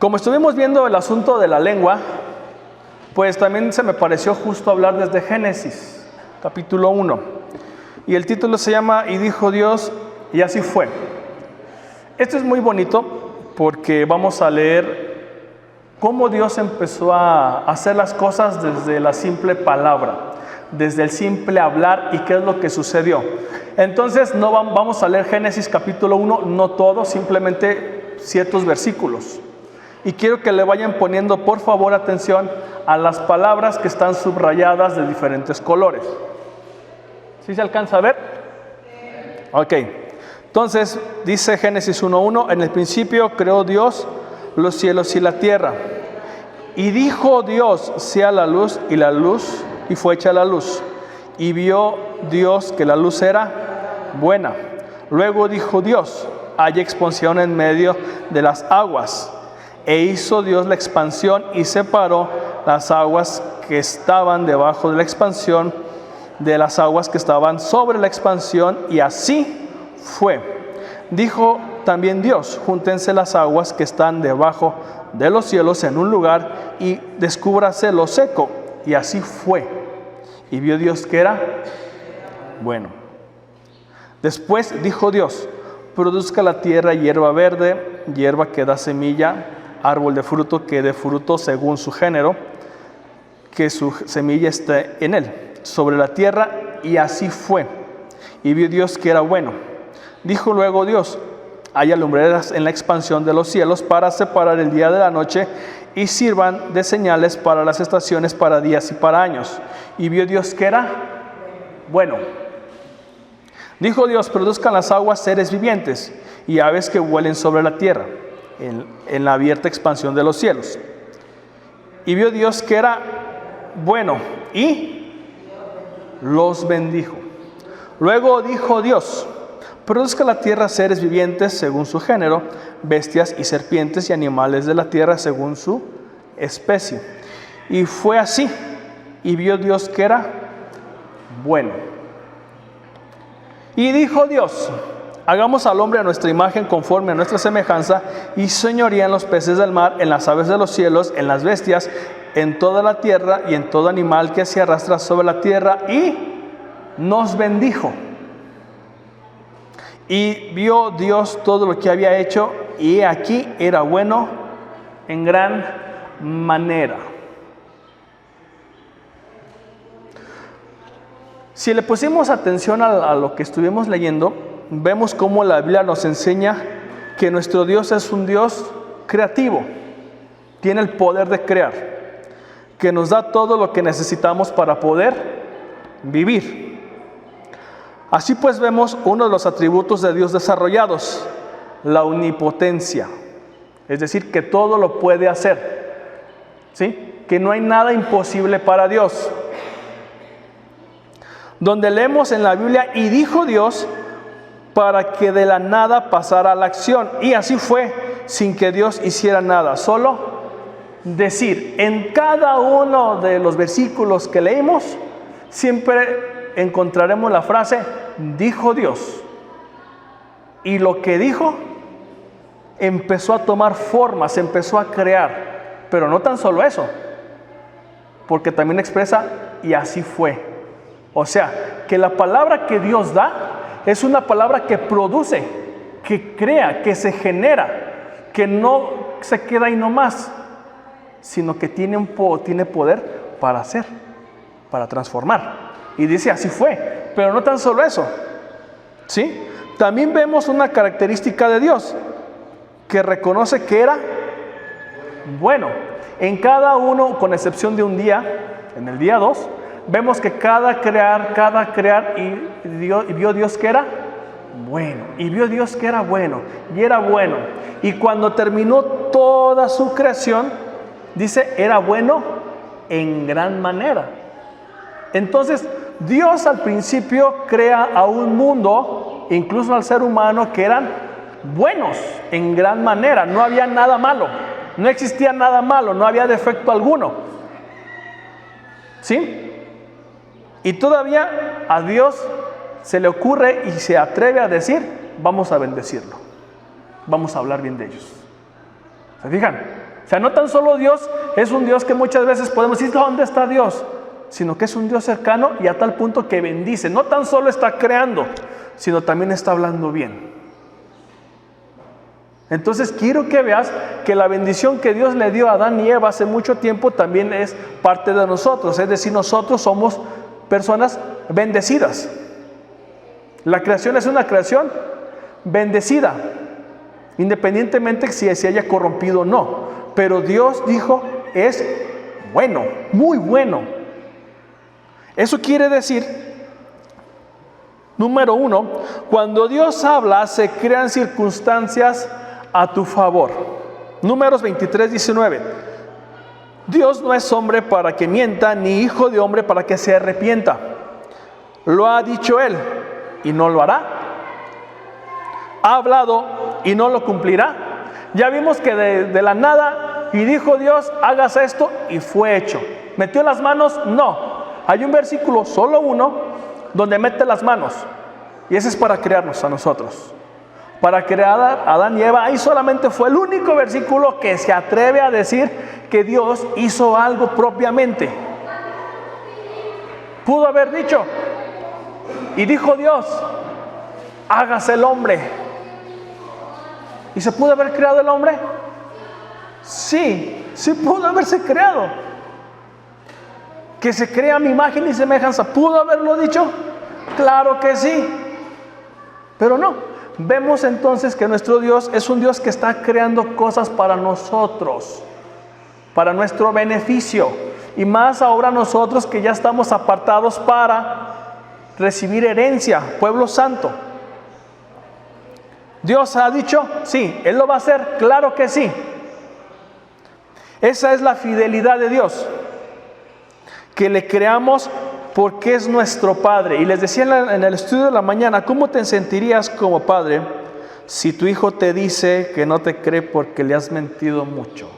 Como estuvimos viendo el asunto de la lengua, pues también se me pareció justo hablar desde Génesis, capítulo 1. Y el título se llama "Y dijo Dios, y así fue". Esto es muy bonito porque vamos a leer cómo Dios empezó a hacer las cosas desde la simple palabra, desde el simple hablar y qué es lo que sucedió. Entonces no vamos a leer Génesis capítulo 1, no todo, simplemente ciertos versículos. Y quiero que le vayan poniendo por favor atención a las palabras que están subrayadas de diferentes colores. ¿Sí se alcanza a ver? Ok. Entonces dice Génesis 1:1, en el principio creó Dios los cielos y la tierra. Y dijo Dios, sea la luz, y fue hecha la luz. Y vio Dios que la luz era buena. Luego dijo Dios, haya expansión en medio de las aguas. E hizo Dios la expansión y separó las aguas que estaban debajo de la expansión de las aguas que estaban sobre la expansión, y así fue. Dijo también Dios, júntense las aguas que están debajo de los cielos en un lugar y descúbrase lo seco, y así fue. Y vio Dios que era bueno. Después dijo Dios, produzca la tierra hierba verde, hierba que da semilla, árbol de fruto que dé fruto según su género, que su semilla esté en él, sobre la tierra, y así fue. Y vio Dios que era bueno. Dijo luego Dios, haya lumbreras en la expansión de los cielos para separar el día de la noche, y sirvan de señales para las estaciones, para días y para años. Y vio Dios que era bueno. Dijo Dios, produzcan las aguas seres vivientes y aves que vuelen sobre la tierra, en la abierta expansión de los cielos. Y vio Dios que era bueno, y los bendijo. Luego dijo Dios, produzca la tierra seres vivientes según su género, bestias y serpientes y animales de la tierra según su especie. Y fue así, y vio Dios que era bueno. Y dijo Dios, hagamos al hombre a nuestra imagen conforme a nuestra semejanza, y señoría en los peces del mar, en las aves de los cielos, en las bestias, en toda la tierra y en todo animal que se arrastra sobre la tierra, y nos bendijo. Y vio Dios todo lo que había hecho, y aquí era bueno en gran manera. Si le pusimos atención a lo que estuvimos leyendo, vemos cómo la Biblia nos enseña que nuestro Dios es un Dios creativo, tiene el poder de crear, que nos da todo lo que necesitamos para poder vivir. Así pues vemos uno de los atributos de Dios desarrollados, la omnipotencia, es decir, que todo lo puede hacer, ¿sí? Que no hay nada imposible para Dios. Donde leemos en la Biblia, y dijo Dios, para que de la nada pasara la acción. Y así fue, sin que Dios hiciera nada, solo decir. En cada uno de los versículos que leímos, siempre encontraremos la frase, dijo Dios. Y lo que dijo, empezó a tomar forma, se empezó a crear. Pero no tan solo eso, porque también expresa, y así fue. O sea, que la palabra que Dios da es una palabra que produce, que crea, que se genera, que no se queda ahí nomás, sino que tiene poder para hacer, para transformar. Y dice, así fue. Pero no tan solo eso, ¿sí? También vemos una característica de Dios, que reconoce que era bueno. En cada uno, con excepción de un día, en el día 2, vemos que cada crear, y vio Dios que era bueno. Y vio Dios que era bueno, y era bueno. Y cuando terminó toda su creación, dice, era bueno en gran manera. Entonces, Dios al principio crea a un mundo, incluso al ser humano, que eran buenos en gran manera. No había nada malo, no existía nada malo, no había defecto alguno, ¿sí? Y todavía a Dios se le ocurre y se atreve a decir, vamos a bendecirlo, vamos a hablar bien de ellos. ¿Se fijan? O sea, no tan solo Dios es un Dios que muchas veces podemos decir, ¿dónde está Dios? Sino que es un Dios cercano y a tal punto que bendice. No tan solo está creando, sino también está hablando bien. Entonces quiero que veas que la bendición que Dios le dio a Adán y Eva hace mucho tiempo también es parte de nosotros. Es decir, nosotros somos personas bendecidas. La creación es una creación bendecida, independientemente si se haya corrompido o no. Pero Dios dijo, es bueno, muy bueno. Eso quiere decir, número uno, cuando Dios habla, se crean circunstancias a tu favor. Números 23:19. Dios no es hombre para que mienta, ni hijo de hombre para que se arrepienta. Lo ha dicho Él, y no lo hará. Ha hablado, y no lo cumplirá. Ya vimos que de la nada, y dijo Dios, hagas esto, y fue hecho. ¿Metió las manos? No. Hay un versículo, solo uno, donde mete las manos. Y ese es para crearnos a nosotros. Para crear a Adán y Eva. Ahí solamente fue el único versículo que se atreve a decir que Dios hizo algo propiamente. Pudo haber dicho, y dijo Dios, hágase el hombre. ¿Y se pudo haber creado el hombre? Sí, sí pudo haberse creado. Que se crea a mi imagen y semejanza. ¿Pudo haberlo dicho? Claro que sí. Pero no. Vemos entonces que nuestro Dios es un Dios que está creando cosas para nosotros, para nuestro beneficio. Y más ahora nosotros que ya estamos apartados para recibir herencia, pueblo santo. ¿Dios ha dicho? Sí. ¿Él lo va a hacer? Claro que sí. Esa es la fidelidad de Dios. Que le creamos porque es nuestro Padre. Y les decía en el estudio de la mañana, ¿cómo te sentirías como padre si tu hijo te dice que no te cree porque le has mentido mucho?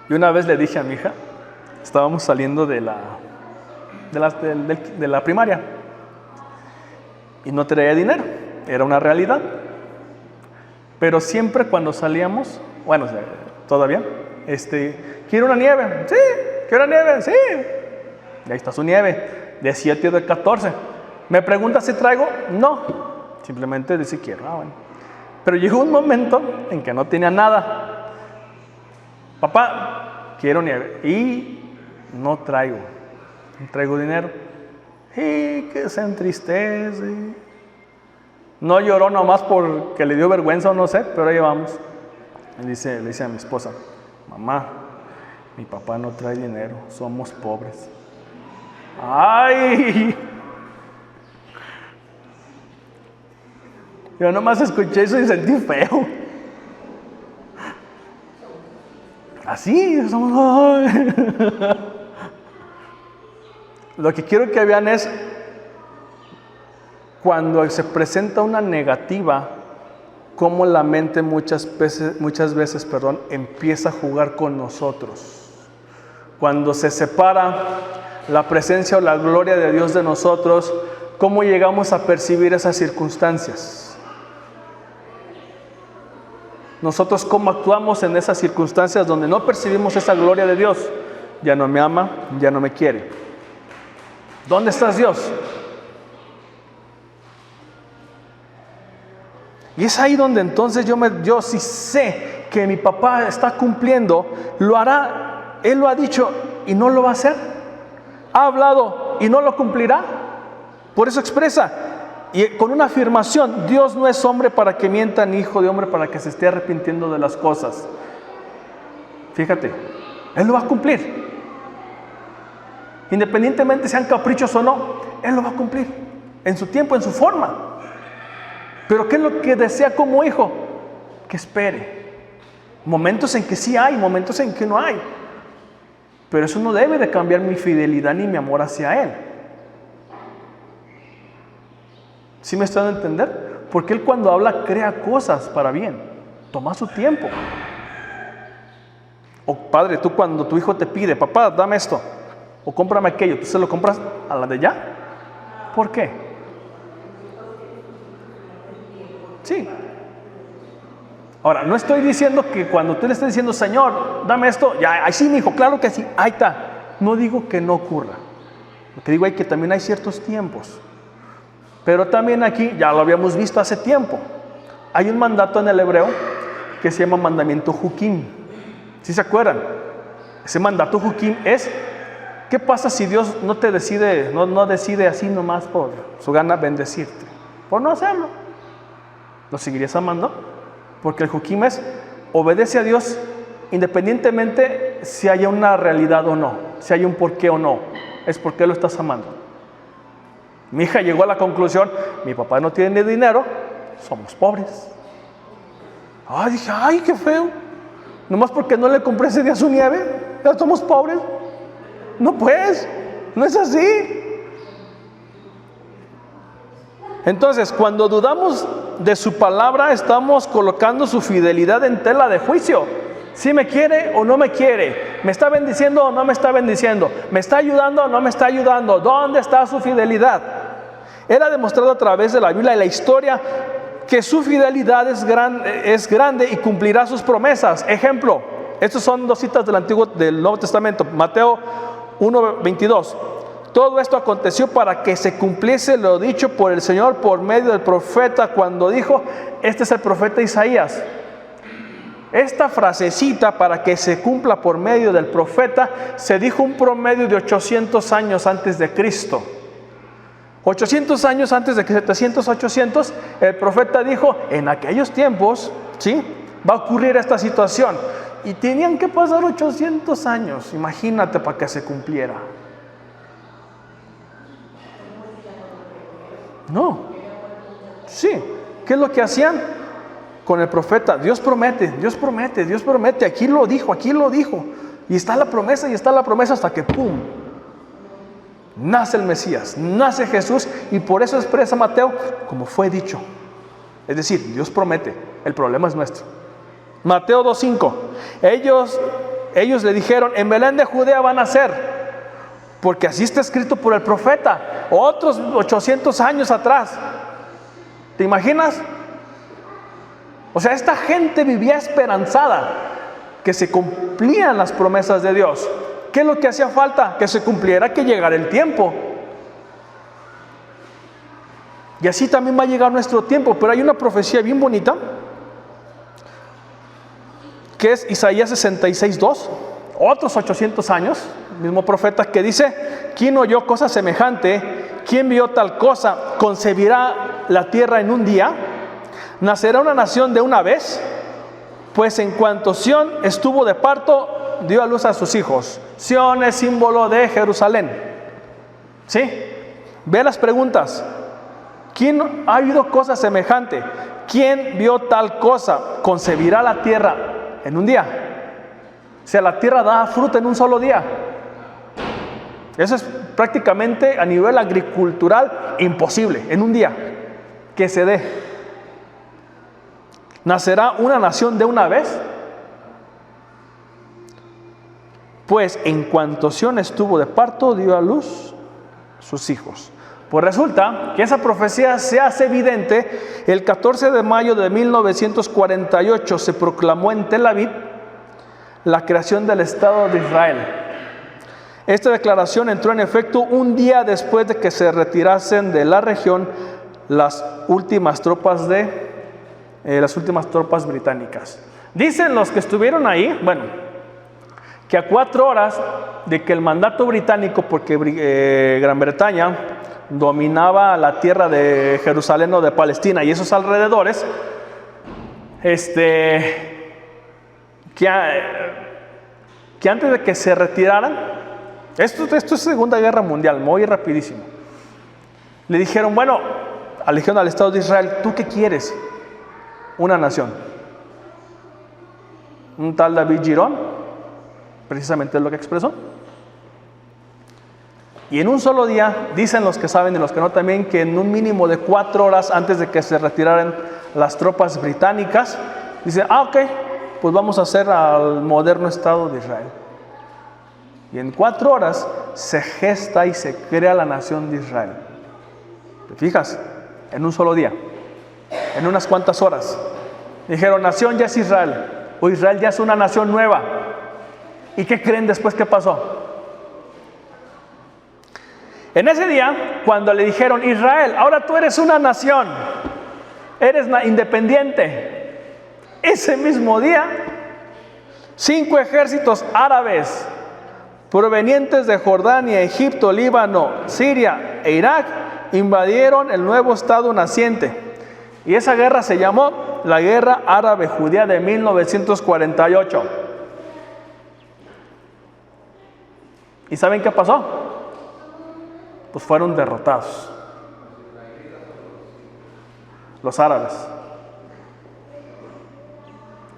Y una vez le dije a mi hija, estábamos saliendo de la primaria y no traía dinero, era una realidad. Pero siempre cuando salíamos, bueno, todavía, ¿quiere una nieve? Sí, ¿quiere una nieve? Sí. Y ahí está su nieve, de 7 o de 14. ¿Me pregunta si traigo? No, simplemente dice quiero. Bueno. Pero llegó un momento en que no tenía nada. Papá, quiero nieve. Y no traigo dinero. Y que se entristece. No lloró nomás porque le dio vergüenza o no sé, pero ahí vamos. Le dice a mi esposa, mamá, mi papá no trae dinero, somos pobres. ¡Ay! Yo nomás escuché eso y sentí feo. Así, somos... ¡ay! Lo que quiero que vean es cuando se presenta una negativa, cómo la mente muchas veces, empieza a jugar con nosotros. Cuando se separa la presencia o la gloria de Dios de nosotros, ¿cómo llegamos a percibir esas circunstancias? Nosotros, ¿cómo actuamos en esas circunstancias donde no percibimos esa gloria de Dios? Ya no me ama, ya no me quiere. ¿Dónde estás, Dios? Y es ahí donde entonces yo sí sé que mi papá está cumpliendo, lo hará, Él lo ha dicho y no lo va a hacer. Ha hablado y no lo cumplirá. Por eso expresa, y con una afirmación, Dios no es hombre para que mienta, ni hijo de hombre para que se esté arrepintiendo de las cosas. Fíjate, Él lo va a cumplir. Independientemente sean caprichos o no, Él lo va a cumplir. En su tiempo, en su forma. Pero ¿qué es lo que desea como hijo? Que espere. Momentos en que sí hay, momentos en que no hay. Pero eso no debe de cambiar mi fidelidad ni mi amor hacia Él. ¿Sí me están dando a entender? Porque Él cuando habla crea cosas para bien. Toma su tiempo. O padre, tú cuando tu hijo te pide, papá, dame esto. O cómprame aquello, ¿tú se lo compras a la de ya? ¿Por qué? Sí. Ahora, no estoy diciendo que cuando tú le estés diciendo, Señor, dame esto, ya, ahí sí, mi hijo, claro que sí, ahí está. No digo que no ocurra. Lo que digo es que también hay ciertos tiempos. Pero también aquí, ya lo habíamos visto hace tiempo, hay un mandato en el hebreo que se llama mandamiento Jukim. ¿Sí se acuerdan? Ese mandato Jukim es, ¿qué pasa si Dios no te decide, no decide así nomás por su gana bendecirte? Por no hacerlo. ¿Lo seguirías amando? Porque el Jukim es, obedece a Dios independientemente si haya una realidad o no, si hay un porqué o no, es porque lo estás amando. Mi hija llegó a la conclusión, mi papá no tiene dinero, somos pobres. Ay, dije, ay, qué feo. Nomás porque no le compré ese día su nieve, ya somos pobres. No pues, no es así. Entonces, cuando dudamos de su palabra, estamos colocando su fidelidad en tela de juicio. Si me quiere o no me quiere, me está bendiciendo o no me está bendiciendo, me está ayudando o no me está ayudando, ¿dónde está su fidelidad? Era demostrado a través de la Biblia y la historia que su fidelidad es grande y cumplirá sus promesas. Ejemplo, estas son dos citas del Nuevo Testamento, Mateo 1:22. Todo esto aconteció para que se cumpliese lo dicho por el Señor por medio del profeta cuando dijo, este es el profeta Isaías. Esta frasecita, para que se cumpla por medio del profeta, se dijo un promedio de 800 años antes de Cristo. 800 años antes de que 700, 800, el profeta dijo, en aquellos tiempos, ¿sí?, va a ocurrir esta situación. Y tenían que pasar 800 años, imagínate, para que se cumpliera. No. Sí. ¿Qué es lo que hacían con el profeta? Dios promete, Dios promete, Dios promete. Aquí lo dijo, aquí lo dijo. Y está la promesa hasta que ¡pum! Nace el Mesías, nace Jesús. Y por eso expresa Mateo como fue dicho. Es decir, Dios promete, el problema es nuestro. Mateo 2:5. Ellos le dijeron, en Belén de Judea van a nacer, porque así está escrito por el profeta, otros 800 años atrás. ¿Te imaginas? O sea, esta gente vivía esperanzada que se cumplían las promesas de Dios. ¿Qué es lo que hacía falta? Que se cumpliera, que llegara el tiempo. Y así también va a llegar nuestro tiempo. Pero hay una profecía bien bonita, que es Isaías 66:2, otros 800 años, mismo profeta, que dice, ¿quién oyó cosa semejante? ¿Quién vio tal cosa? ¿Concebirá la tierra en un día? ¿Nacerá una nación de una vez? Pues en cuanto Sión estuvo de parto, dio a luz a sus hijos. Sión es símbolo de Jerusalén. ¿Sí? Ve las preguntas. ¿Quién ha oído cosa semejante? ¿Quién vio tal cosa? ¿Concebirá la tierra en un día? O sea, la tierra da fruto en un solo día. Eso es prácticamente a nivel agricultural imposible, en un día, que se dé. ¿Nacerá una nación de una vez? Pues en cuanto Sión estuvo de parto, dio a luz sus hijos. Pues resulta que esa profecía se hace evidente. El 14 de mayo de 1948 se proclamó en Tel Aviv la creación del Estado de Israel. Esta declaración entró en efecto un día después de que se retirasen de la región las últimas tropas británicas. Dicen los que estuvieron ahí, que a 4 horas de que el mandato británico, porque Gran Bretaña dominaba la tierra de Jerusalén o de Palestina y esos alrededores, que antes de que se retiraran, esto es Segunda Guerra Mundial, muy rapidísimo, le dijeron, eligieron al Estado de Israel, ¿tú qué quieres? Una nación. Un tal David Girón, precisamente es lo que expresó. Y en un solo día, dicen los que saben y los que no también, que en un mínimo de 4 horas antes de que se retiraran las tropas británicas, dice, ok, pues vamos a hacer al moderno Estado de Israel. Y en 4 horas se gesta y se crea la nación de Israel. ¿Te fijas? En un solo día, en unas cuantas horas. Dijeron, nación ya es Israel, o Israel ya es una nación nueva. ¿Y qué creen después que pasó? En ese día, cuando le dijeron, Israel, ahora tú eres una nación, eres independiente. Ese mismo día, 5 ejércitos árabes provenientes de Jordania, Egipto, Líbano, Siria e Irak invadieron el nuevo estado naciente. Y esa guerra se llamó la Guerra Árabe-Judía de 1948. ¿Y saben qué pasó? Pues fueron derrotados los árabes.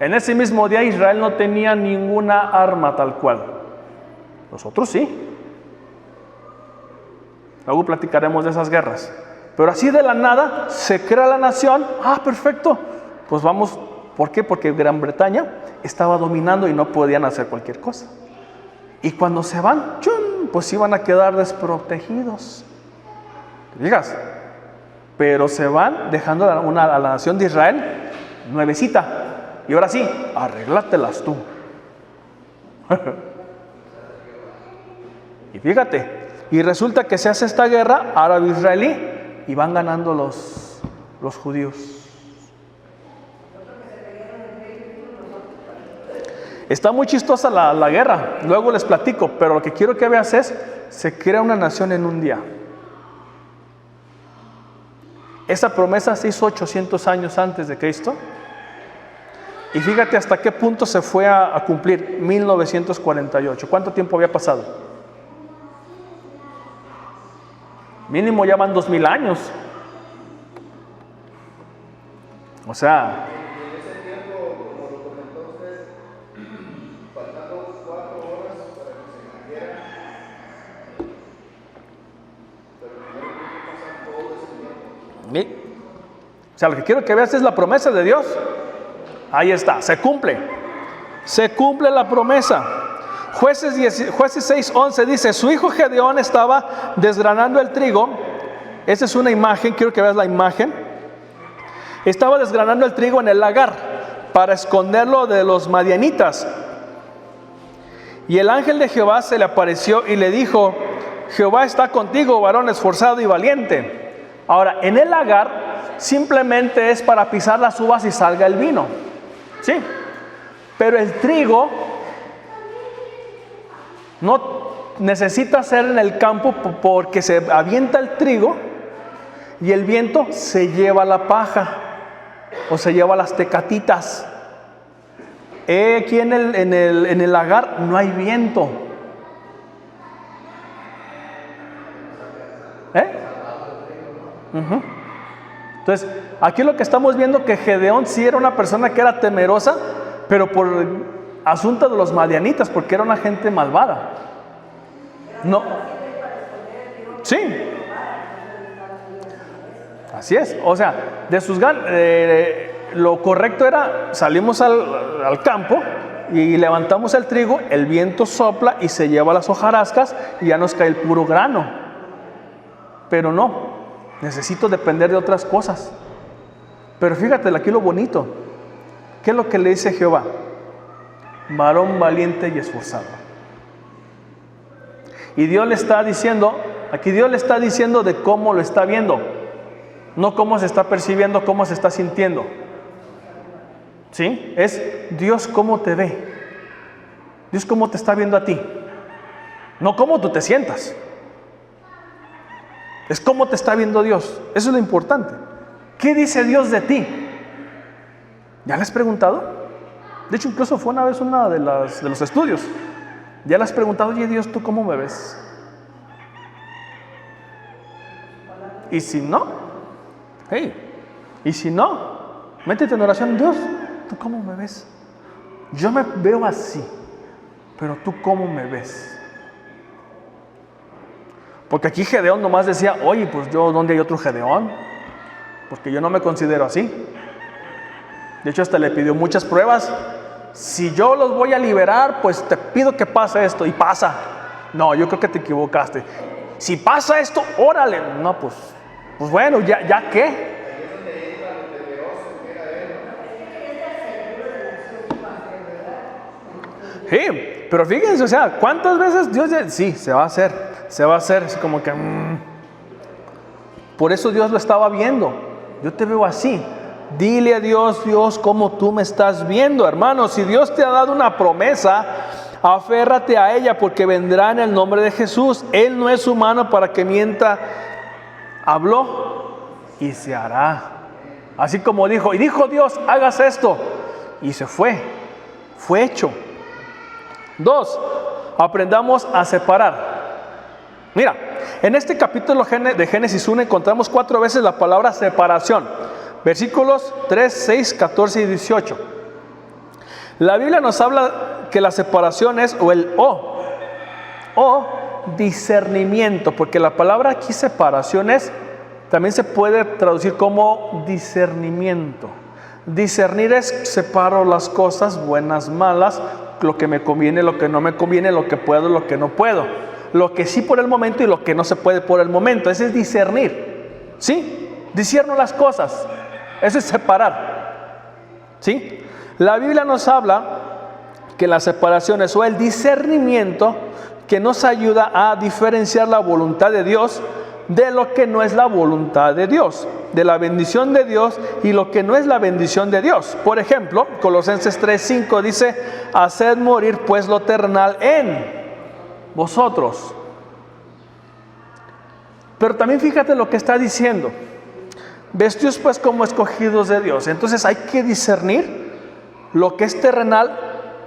En ese mismo día Israel no tenía ninguna arma tal cual. Nosotros sí. Luego platicaremos de esas guerras. Pero así de la nada se crea la nación. Ah, perfecto. Pues vamos. ¿Por qué? Porque Gran Bretaña estaba dominando y no podían hacer cualquier cosa. Y cuando se van, ¡chum!, pues iban a quedar desprotegidos. ¿Te fijas? Pero se van dejando a la nación de Israel nuevecita. Y ahora sí, arréglatelas tú. Y fíjate, y resulta que se hace esta guerra árabe-israelí y van ganando los judíos. Está muy chistosa la guerra, luego les platico, pero lo que quiero que veas es, se crea una nación en un día. Esa promesa se hizo 800 años antes de Cristo. Y fíjate hasta qué punto se fue a cumplir, 1948. ¿Cuánto tiempo había pasado? Mínimo ya van 2000 años. O sea, En ese tiempo, como lo comentó usted, faltando 4 horas para que se cumpliera, pero primero tiene que pasar todo ese tiempo. o sea, lo que quiero que veas es la promesa de Dios. Ahí está, se cumple la promesa. Jueces 6:11 dice, su hijo Gedeón estaba desgranando el trigo. Esa es una imagen, quiero que veas la imagen. Estaba desgranando el trigo en el lagar para esconderlo de los madianitas. Y el ángel de Jehová se le apareció y le dijo, Jehová está contigo, varón esforzado y valiente. Ahora, en el lagar simplemente es para pisar las uvas y salga el vino. Sí, pero el trigo no necesita ser en el campo porque se avienta el trigo y el viento se lleva la paja o se lleva las tecatitas. Aquí en el lagar no hay viento. Entonces, aquí lo que estamos viendo que Gedeón sí era una persona que era temerosa, pero por asunto de los madianitas, porque era una gente malvada. No. Sí. Así es. O sea, de sus lo correcto era, salimos al campo y levantamos el trigo, el viento sopla y se lleva las hojarascas y ya nos cae el puro grano. Pero no. Necesito depender de otras cosas. Pero fíjate aquí lo bonito. ¿Qué es lo que le dice Jehová? Varón valiente y esforzado. Y Dios le está diciendo, aquí Dios le está diciendo de cómo lo está viendo. No cómo se está percibiendo, cómo se está sintiendo. ¿Sí? Es Dios cómo te ve. Dios cómo te está viendo a ti. No cómo tú te sientas. Es cómo te está viendo Dios. Eso es lo importante. ¿Qué dice Dios de ti? ¿Ya le has preguntado? De hecho, incluso fue una vez uno de los estudios. ¿Ya le has preguntado, oye Dios, ¿tú cómo me ves? Y si no, y si no, métete en oración. Dios, ¿tú cómo me ves? Yo me veo así, pero ¿tú cómo me ves? Porque aquí Gedeón nomás decía, oye, pues yo, ¿dónde hay otro Gedeón? Porque yo no me considero así. De hecho, hasta le pidió muchas pruebas. Si yo los voy a liberar, pues te pido que pase esto. Y pasa. No, yo creo que te equivocaste. Si pasa esto, órale. No, pues Pues bueno, ¿ya qué? Sí, pero fíjense, o sea, ¿cuántas veces Dios dice, sí, se va a hacer, es como que... Por eso Dios lo estaba viendo, yo te veo así. Dile a Dios, Dios, cómo tú me estás viendo, hermano. Si Dios te ha dado una promesa, aférrate a ella, porque vendrá en el nombre de Jesús. Él no es humano para que mienta. Habló y se hará. Así como dijo, y dijo Dios, hagas esto. Y se fue hecho. 2, aprendamos a separar. Mira, en este capítulo de Génesis 1 encontramos 4 veces la palabra separación. Versículos 3, 6, 14 y 18. La Biblia nos habla que la separación es o discernimiento, porque la palabra aquí separación también se puede traducir como discernimiento. Discernir es separo las cosas buenas, malas, lo que me conviene, lo que no me conviene, lo que puedo, lo que no puedo, lo que sí por el momento y lo que no se puede por el momento. Ese es discernir, ¿sí? Discierno las cosas, eso es separar, ¿sí? La Biblia nos habla que la separación es o el discernimiento que nos ayuda a diferenciar la voluntad de Dios de lo que no es la voluntad de Dios, de la bendición de Dios y lo que no es la bendición de Dios. Por ejemplo, Colosenses 3:5 dice, haced morir pues lo terrenal en vosotros. Pero también fíjate lo que está diciendo, vestidos pues como escogidos de Dios. Entonces hay que discernir lo que es terrenal,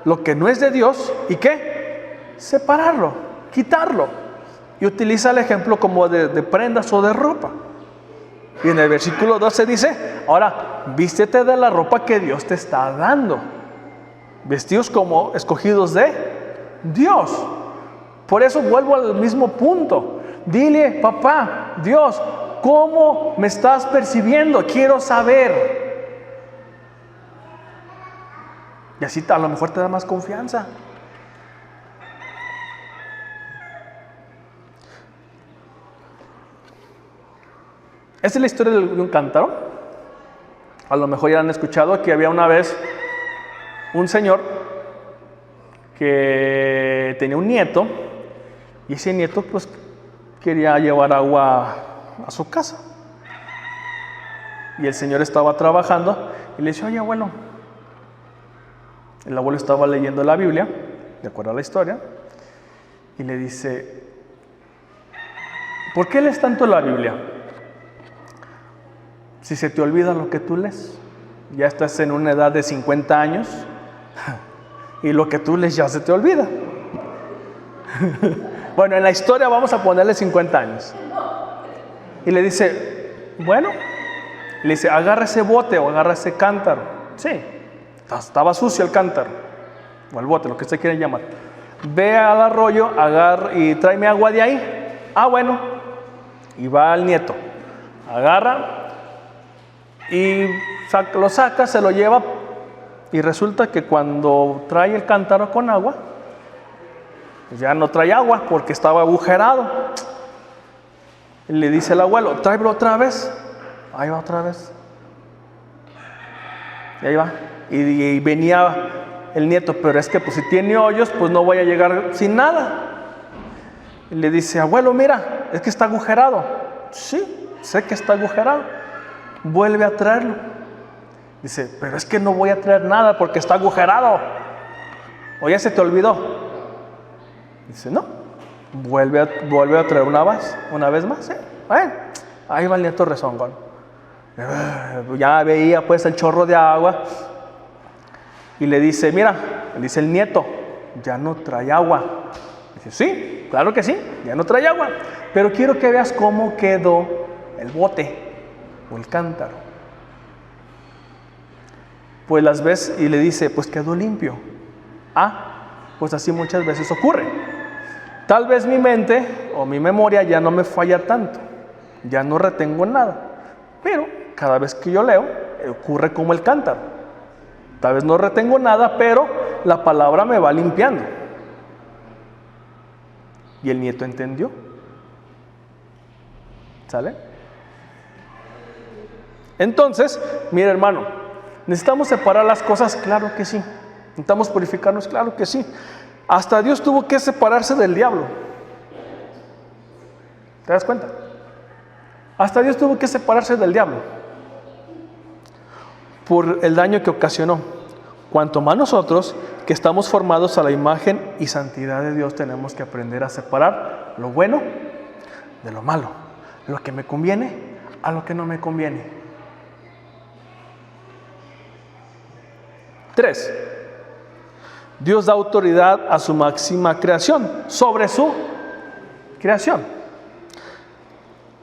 lo que no es de Dios, y ¿qué? Separarlo, quitarlo. Y utiliza el ejemplo como de prendas o de ropa. Y en el versículo 12 dice, ahora vístete de la ropa que Dios te está dando. Vestidos como escogidos de Dios. Por eso vuelvo al mismo punto. Dile, papá, Dios, ¿cómo me estás percibiendo? Quiero saber. Y así a lo mejor te da más confianza. Esta es la historia de un cántaro. A lo mejor ya han escuchado que había una vez un señor que tenía un nieto, y ese nieto pues quería llevar agua a su casa. Y el señor estaba trabajando y le dice, oye abuelo, el abuelo estaba leyendo la Biblia, de acuerdo a la historia, y le dice, ¿por qué lees tanto la Biblia? Si se te olvida lo que tú lees, ya estás en una edad de 50 años y lo que tú lees ya se te olvida. Bueno, en la historia vamos a ponerle 50 años. Y le dice, bueno, le dice, agarra ese bote o agarra ese cántaro. Sí, estaba sucio el cántaro o el bote, lo que usted quiera llamar. Ve al arroyo, agarra y tráeme agua de ahí. Ah, bueno. Y va al nieto, agarra y lo saca, se lo lleva, y resulta que cuando trae el cántaro con agua, pues ya no trae agua porque estaba agujerado. Y le dice el abuelo, tráelo otra vez. Ahí va otra vez. Y ahí va. Y venía el nieto, pero es que pues si tiene hoyos, pues no voy a llegar sin nada. Y le dice, abuelo, mira, es que está agujerado. Sí, sé que está agujerado. Vuelve a traerlo. Dice, pero es que no voy a traer nada porque está agujerado. ¿O ya se te olvidó? Dice, no. Vuelve a traer una vez más. Ahí va el nieto rezongón. Ya veía pues el chorro de agua. Y le dice, mira, le dice el nieto, ya no trae agua. Dice, sí, claro que sí, ya no trae agua. Pero quiero que veas cómo quedó el bote o el cántaro. Pues las ves y le dice, pues quedó limpio. Pues así muchas veces ocurre. Tal vez mi mente o mi memoria ya no me falla tanto, ya no retengo nada, pero cada vez que yo leo ocurre como el cántaro. Tal vez no retengo nada, pero la palabra me va limpiando. Y el nieto entendió. ¿Sale? Entonces, mira hermano, ¿necesitamos separar las cosas? Claro que sí. ¿Necesitamos purificarnos? Claro que sí. Hasta Dios tuvo que separarse del diablo. ¿Te das cuenta? Hasta Dios tuvo que separarse del diablo por el daño que ocasionó. Cuanto más nosotros, que estamos formados a la imagen y santidad de Dios, tenemos que aprender a separar lo bueno de lo malo, lo que me conviene a lo que no me conviene. 3. Dios da autoridad a su máxima creación sobre su creación.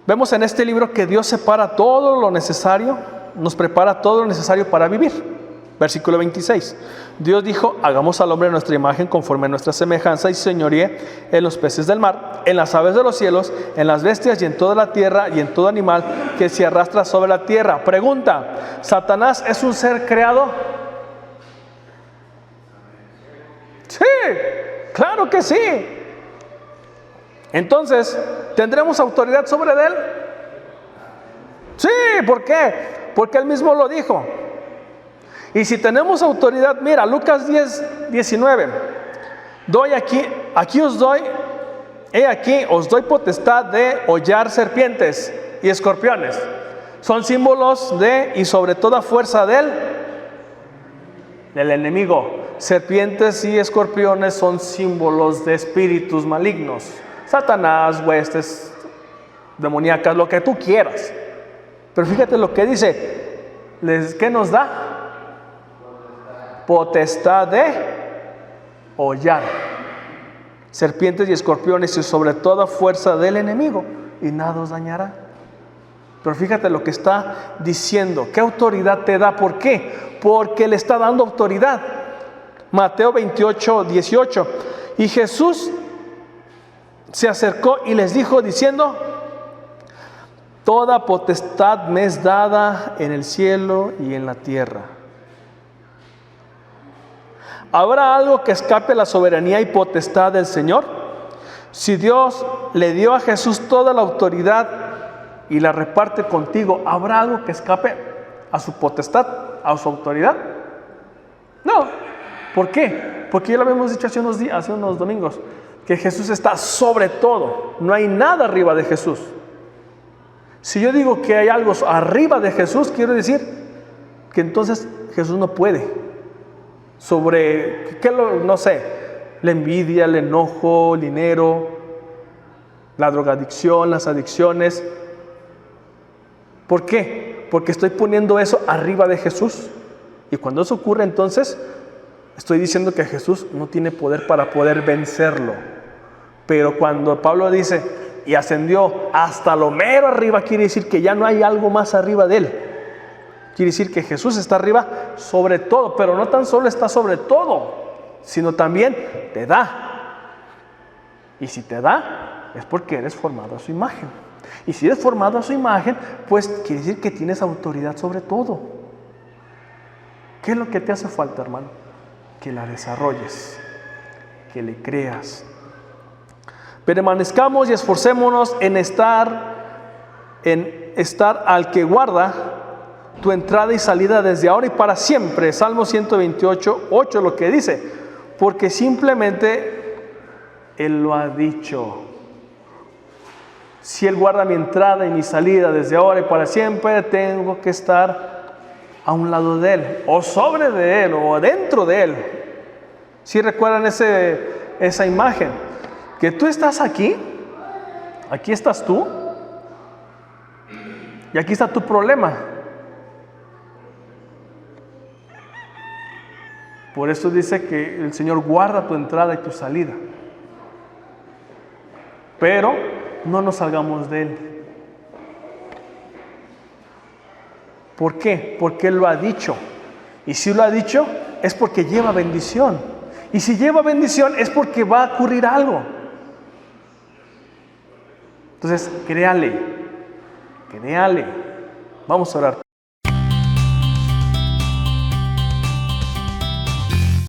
Vemos en este libro que Dios separa todo lo necesario, nos prepara todo lo necesario para vivir. Versículo 26. Dios dijo: hagamos al hombre a nuestra imagen, conforme a nuestra semejanza, y señoríe en los peces del mar, en las aves de los cielos, en las bestias y en toda la tierra y en todo animal que se arrastra sobre la tierra. Pregunta: ¿Satanás es un ser creado? Sí, claro que sí. Entonces, ¿tendremos autoridad sobre él? Sí, ¿por qué? Porque él mismo lo dijo. Y si tenemos autoridad, mira, Lucas 10, 19. Aquí os doy potestad de hollar serpientes y escorpiones. Son símbolos de y sobre toda fuerza del enemigo. Serpientes y escorpiones son símbolos de espíritus malignos. Satanás, huestes demoníacas, lo que tú quieras. Pero fíjate lo que dice. ¿Qué nos da? Potestad de hollar serpientes y escorpiones y sobre toda fuerza del enemigo, y nada os dañará. Pero fíjate lo que está diciendo. ¿Qué autoridad te da? ¿Por qué? Porque le está dando autoridad. Mateo 28, 18. Y Jesús se acercó y les dijo diciendo: toda potestad me es dada en el cielo y en la tierra. ¿Habrá algo que escape a la soberanía y potestad del Señor? Si Dios le dio a Jesús toda la autoridad y la reparte contigo, ¿habrá algo que escape a su potestad, a su autoridad? No. ¿Por qué? Porque ya lo habíamos dicho hace unos domingos, que Jesús está sobre todo. No hay nada arriba de Jesús. Si yo digo que hay algo arriba de Jesús, quiero decir que entonces Jesús no puede. Sobre, no sé, la envidia, el enojo, el dinero, la drogadicción, las adicciones. ¿Por qué? Porque estoy poniendo eso arriba de Jesús. Y cuando eso ocurre, entonces estoy diciendo que Jesús no tiene poder para poder vencerlo. Pero cuando Pablo dice, y ascendió hasta lo mero arriba, quiere decir que ya no hay algo más arriba de él. Quiere decir que Jesús está arriba sobre todo, pero no tan solo está sobre todo, sino también te da. Y si te da, es porque eres formado a su imagen. Y si eres formado a su imagen, pues quiere decir que tienes autoridad sobre todo. ¿Qué es lo que te hace falta, hermano? Que la desarrolles, que le creas. Permanezcamos y esforcémonos en estar al que guarda tu entrada y salida desde ahora y para siempre. Salmo 128, 8 lo que dice, porque simplemente Él lo ha dicho. Si Él guarda mi entrada y mi salida desde ahora y para siempre, tengo que estar a un lado de Él, o sobre de Él, o dentro de Él. ¿Sí recuerdan esa imagen? Que tú estás aquí estás tú, y aquí está tu problema. Por eso dice que el Señor guarda tu entrada y tu salida. Pero no nos salgamos de Él. ¿Por qué? Porque Él lo ha dicho. Y si lo ha dicho, es porque lleva bendición. Y si lleva bendición, es porque va a ocurrir algo. Entonces, créale. Vamos a orar.